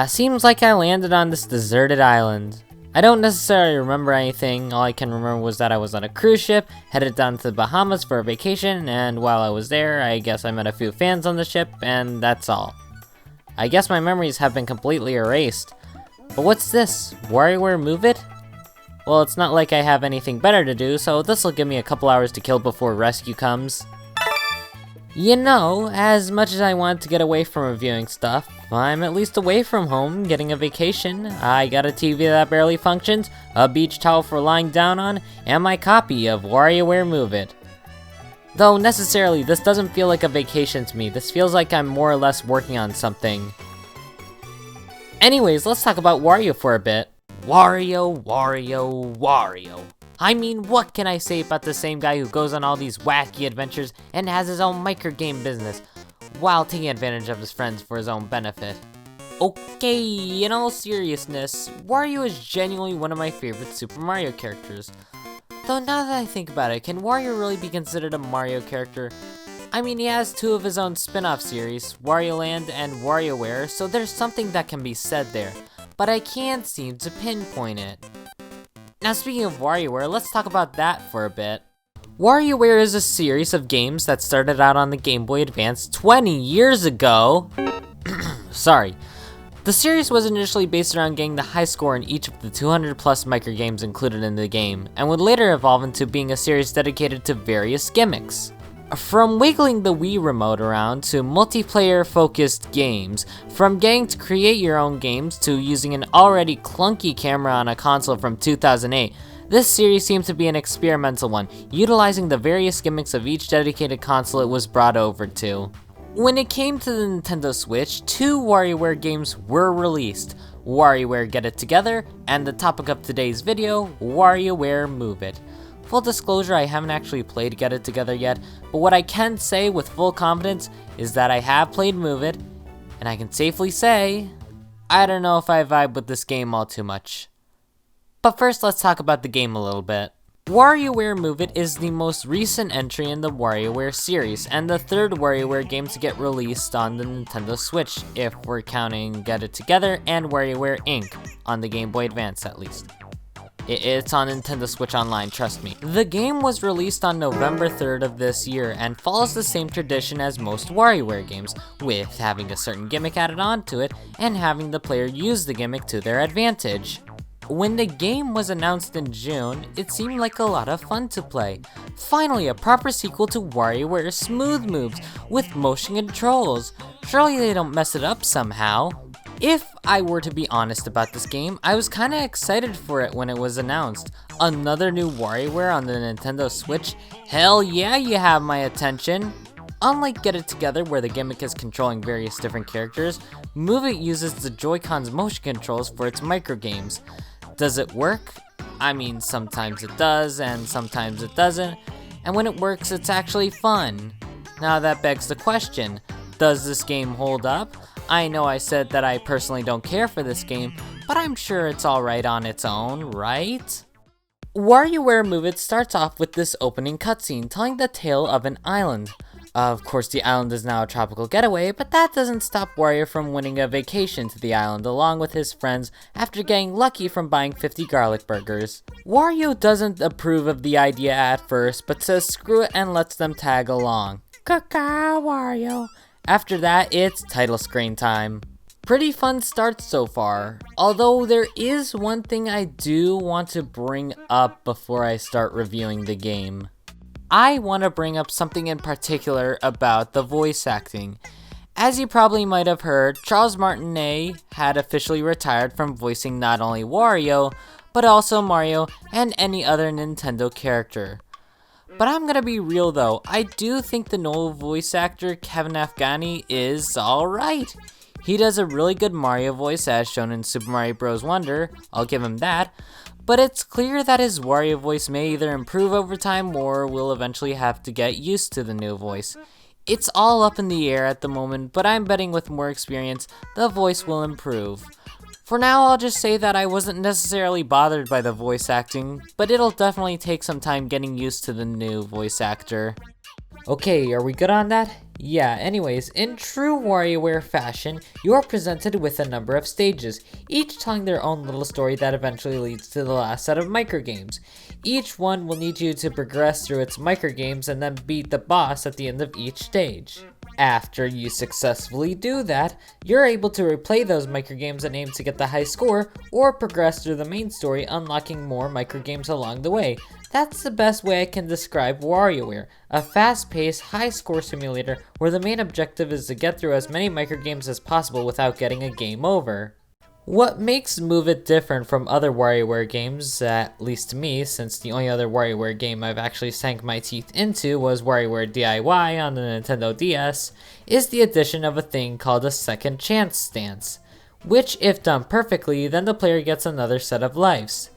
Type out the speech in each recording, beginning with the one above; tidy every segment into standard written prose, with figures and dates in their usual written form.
Seems like I landed on this deserted island. I don't necessarily remember anything. All I can remember was that I was on a cruise ship, headed down to the Bahamas for a vacation, and while I was there, I guess I met a few fans on the ship, and that's all. I guess my memories have been completely erased. But what's this? Warioware Move It? Well, it's not like I have anything better to do, so this'll give me a couple hours to kill before rescue comes. You know, as much as I want to get away from reviewing stuff, I'm at least away from home, getting a vacation. I got a TV that barely functions, a beach towel for lying down on, and my copy of Warioware Move It. Though necessarily, this doesn't feel like a vacation to me. This feels like I'm more or less working on something. Anyways, let's talk about Wario for a bit. Wario, Wario, Wario. I mean, what can I say about the same guy who goes on all these wacky adventures and has his own microgame business, while taking advantage of his friends for his own benefit? Okay, in all seriousness, Wario is genuinely one of my favorite Super Mario characters. Though now that I think about it, can Wario really be considered a Mario character? I mean, he has two of his own spin-off series, Wario Land and Warioware, so there's something that can be said there, but I can't seem to pinpoint it. Now speaking of Warioware, let's talk about that for a bit. Warioware is a series of games that started out on the Game Boy Advance 20 years ago. Sorry. The series was initially based around getting the high score in each of the 200 plus microgames included in the game, and would later evolve into being a series dedicated to various gimmicks. From wiggling the Wii remote around to multiplayer focused games, from getting to create your own games to using an already clunky camera on a console from 2008, this series seems to be an experimental one, utilizing the various gimmicks of each dedicated console it was brought over to. When it came to the Nintendo Switch, two WarioWare games were released, WarioWare Get It Together, and the topic of today's video, WarioWare Move It. Full disclosure, I haven't actually played Get It Together yet, but what I can say with full confidence is that I have played Move It, and I can safely say, I don't know if I vibe with this game all too much. But first, let's talk about the game a little bit. WarioWare Move It is the most recent entry in the WarioWare series, and the third WarioWare game to get released on the Nintendo Switch, if we're counting Get It Together and WarioWare Inc. on the Game Boy Advance at least. It's on Nintendo Switch Online, trust me. The game was released on November 3rd of this year and follows the same tradition as most WarioWare games, with having a certain gimmick added onto it and having the player use the gimmick to their advantage. When the game was announced in June, it seemed like a lot of fun to play. Finally, a proper sequel to WarioWare Smooth Moves with motion controls. Surely they don't mess it up somehow. If I were to be honest about this game, I was kinda excited for it when it was announced. Another new WarioWare on the Nintendo Switch? Hell yeah, you have my attention! Unlike Get It Together, where the gimmick is controlling various different characters, Move It uses the Joy-Con's motion controls for its microgames. Does it work? I mean, sometimes it does, and sometimes it doesn't, and when it works, it's actually fun. Now that begs the question, does this game hold up? I know I said that I personally don't care for this game, but I'm sure it's alright on its own, right? WarioWare Move It starts off with this opening cutscene telling the tale of an island. Of course, the island is now a tropical getaway, but that doesn't stop Wario from winning a vacation to the island along with his friends after getting lucky from buying 50 garlic burgers. Wario doesn't approve of the idea at first, but says screw it and lets them tag along. Caca, Wario. After that, it's title screen time. Pretty fun start so far, although there is one thing I do want to bring up before I start reviewing the game. I want to bring up something in particular about the voice acting. As you probably might have heard, Charles Martinet had officially retired from voicing not only Wario, but also Mario and any other Nintendo character. But I'm gonna be real though, I do think the Noel voice actor Kevin Afghani is alright. He does a really good Mario voice as shown in Super Mario Bros. Wonder, I'll give him that. But it's clear that his Wario voice may either improve over time or will eventually have to get used to the new voice. It's all up in the air at the moment, but I'm betting with more experience, the voice will improve. For now, I'll just say that I wasn't necessarily bothered by the voice acting, but it'll definitely take some time getting used to the new voice actor. Okay, are we good on that? Yeah, anyways, in true Warioware fashion, you are presented with a number of stages, each telling their own little story that eventually leads to the last set of microgames. Each one will need you to progress through its microgames and then beat the boss at the end of each stage. After you successfully do that, you're able to replay those microgames and aim to get the high score, or progress through the main story, unlocking more microgames along the way. That's the best way I can describe Warioware, a fast-paced, high-score simulator where the main objective is to get through as many microgames as possible without getting a game over. What makes Move It different from other WarioWare games, at least to me, since the only other WarioWare game I've actually sank my teeth into was WarioWare DIY on the Nintendo DS, is the addition of a thing called a second chance stance, which if done perfectly, then the player gets another set of lives.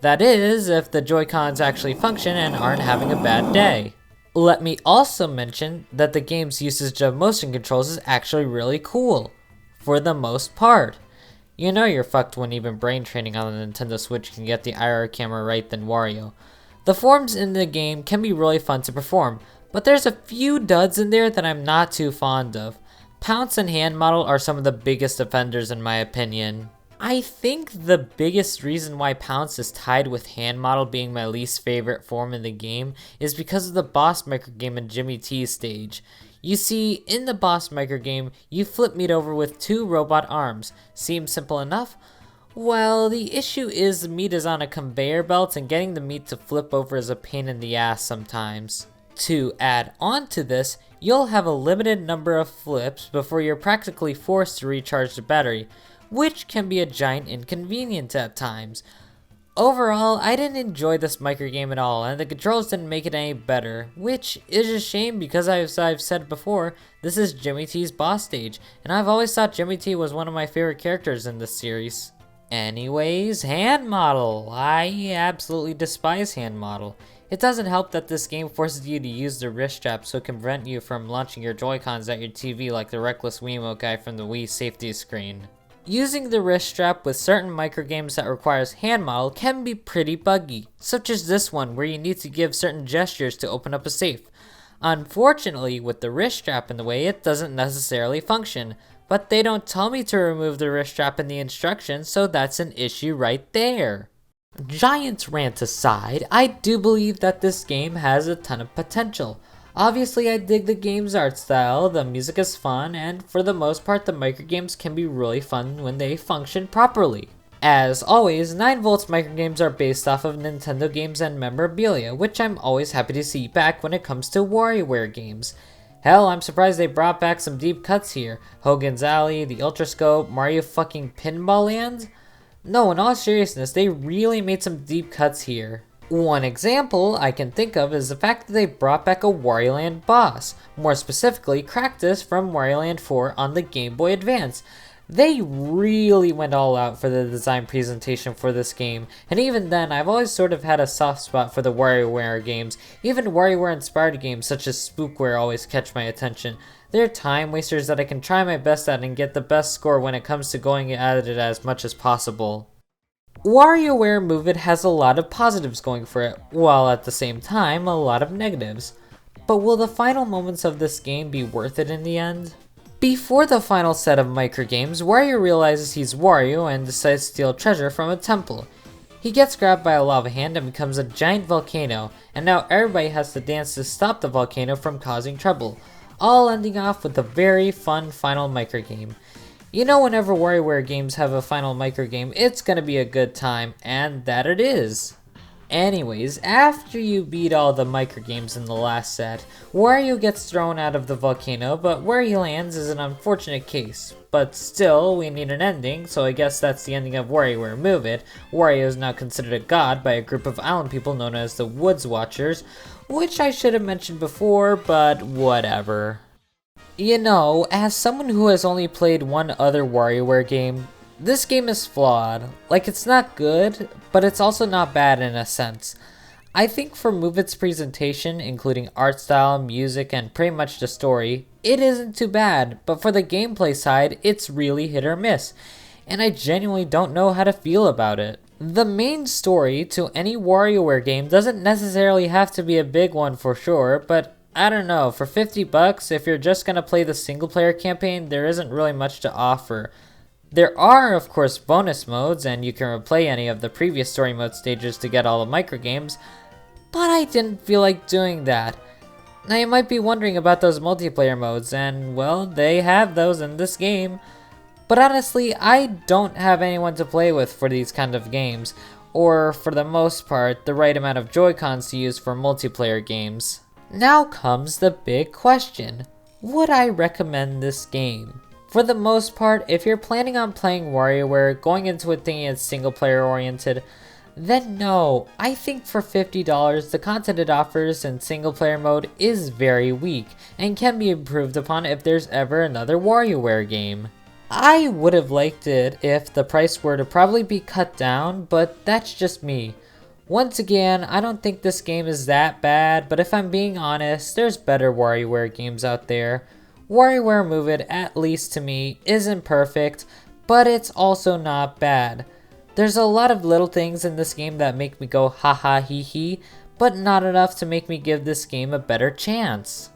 That is, if the Joy-Cons actually function and aren't having a bad day. Let me also mention that the game's usage of motion controls is actually really cool, for the most part. You know you're fucked when even brain training on the Nintendo Switch can get the IR camera right than Wario. The forms in the game can be really fun to perform, but there's a few duds in there that I'm not too fond of. Pounce and hand model are some of the biggest offenders in my opinion. I think the biggest reason why Pounce is tied with hand model being my least favorite form in the game is because of the boss microgame in Jimmy T's stage. You see, in the boss microgame, you flip meat over with 2 robot arms. Seems simple enough? Well, the issue is the meat is on a conveyor belt and getting the meat to flip over is a pain in the ass sometimes. To add on to this, you'll have a limited number of flips before you're practically forced to recharge the battery, which can be a giant inconvenience at times. Overall, I didn't enjoy this microgame at all, and the controls didn't make it any better, which is a shame because as I've said before, this is Jimmy T's boss stage, and I've always thought Jimmy T was one of my favorite characters in this series. Anyways, hand model. I absolutely despise hand model. It doesn't help that this game forces you to use the wrist strap so it can prevent you from launching your Joy-Cons at your TV like the reckless Wiimote guy from the Wii safety screen. Using the wrist strap with certain microgames that requires hand model can be pretty buggy, such as this one where you need to give certain gestures to open up a safe. Unfortunately, with the wrist strap in the way, it doesn't necessarily function, but they don't tell me to remove the wrist strap in the instructions, so that's an issue right there. Giant rant aside, I do believe that this game has a ton of potential. Obviously, I dig the game's art style, the music is fun, and for the most part, the microgames can be really fun when they function properly. As always, 9Volt's microgames are based off of Nintendo games and memorabilia, which I'm always happy to see back when it comes to WarioWare games. Hell, I'm surprised they brought back some deep cuts here. Hogan's Alley, the Ultra Scope, Mario fucking Pinball Land? No, in all seriousness, they really made some deep cuts here. One example I can think of is the fact that they brought back a Wario Land boss, more specifically Cractus from Wario Land 4 on the Game Boy Advance. They really went all out for the design presentation for this game, and even then I've always sort of had a soft spot for the WarioWare games. Even WarioWare inspired games such as Spookware always catch my attention. They're time wasters that I can try my best at and get the best score when it comes to going at it as much as possible. Warioware Move It has a lot of positives going for it, while at the same time a lot of negatives. But will the final moments of this game be worth it in the end? Before the final set of microgames, Wario realizes he's Wario and decides to steal treasure from a temple. He gets grabbed by a lava hand and becomes a giant volcano, and now everybody has to dance to stop the volcano from causing trouble, all ending off with a very fun final microgame. You know, whenever WarioWare games have a final microgame, it's gonna be a good time, and that it is. Anyways, after you beat all the microgames in the last set, Wario gets thrown out of the volcano, but where he lands is an unfortunate case. But still, we need an ending, so I guess that's the ending of WarioWare Move It. Wario is now considered a god by a group of island people known as the Woods Watchers, which I should have mentioned before, but whatever. You know, as someone who has only played one other WarioWare game, this game is flawed. Like, it's not good, but it's also not bad in a sense. I think for Move It's presentation, including art style, music, and pretty much the story, it isn't too bad, but for the gameplay side, it's really hit or miss, and I genuinely don't know how to feel about it. The main story to any WarioWare game doesn't necessarily have to be a big one for sure, but I don't know, for 50 bucks, if you're just gonna play the single player campaign, there isn't really much to offer. There are, of course, bonus modes, and you can replay any of the previous story mode stages to get all the microgames, but I didn't feel like doing that. Now you might be wondering about those multiplayer modes, and well, they have those in this game. But honestly, I don't have anyone to play with for these kind of games, or for the most part, the right amount of Joy-Cons to use for multiplayer games. Now comes the big question. Would I recommend this game? For the most part, if you're planning on playing WarioWare, going into it thinking it's single player oriented, then no, I think for $50, the content it offers in single player mode is very weak, and can be improved upon if there's ever another WarioWare game. I would have liked it if the price were to probably be cut down, but that's just me. Once again, I don't think this game is that bad, but if I'm being honest, there's better WarioWare games out there. Warioware Move It, at least to me, isn't perfect, but it's also not bad. There's a lot of little things in this game that make me go haha hee hee, but not enough to make me give this game a better chance.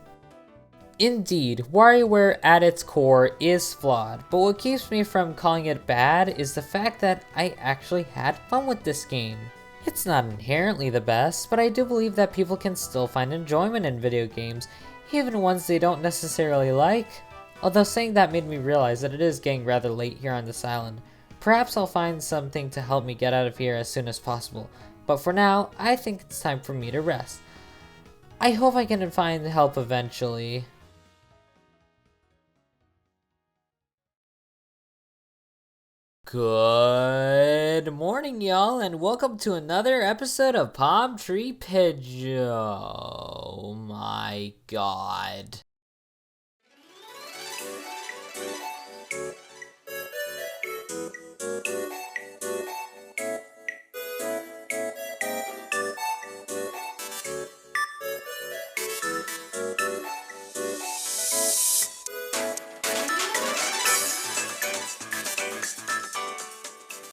Indeed, WarioWare at its core is flawed, but what keeps me from calling it bad is the fact that I actually had fun with this game. It's not inherently the best, but I do believe that people can still find enjoyment in video games, even ones they don't necessarily like. Although saying that made me realize that it is getting rather late here on this island. Perhaps I'll find something to help me get out of here as soon as possible, but for now, I think it's time for me to rest. I hope I can find help eventually. Good morning, y'all, and welcome to another episode of PalmtreePigeon. Oh my god.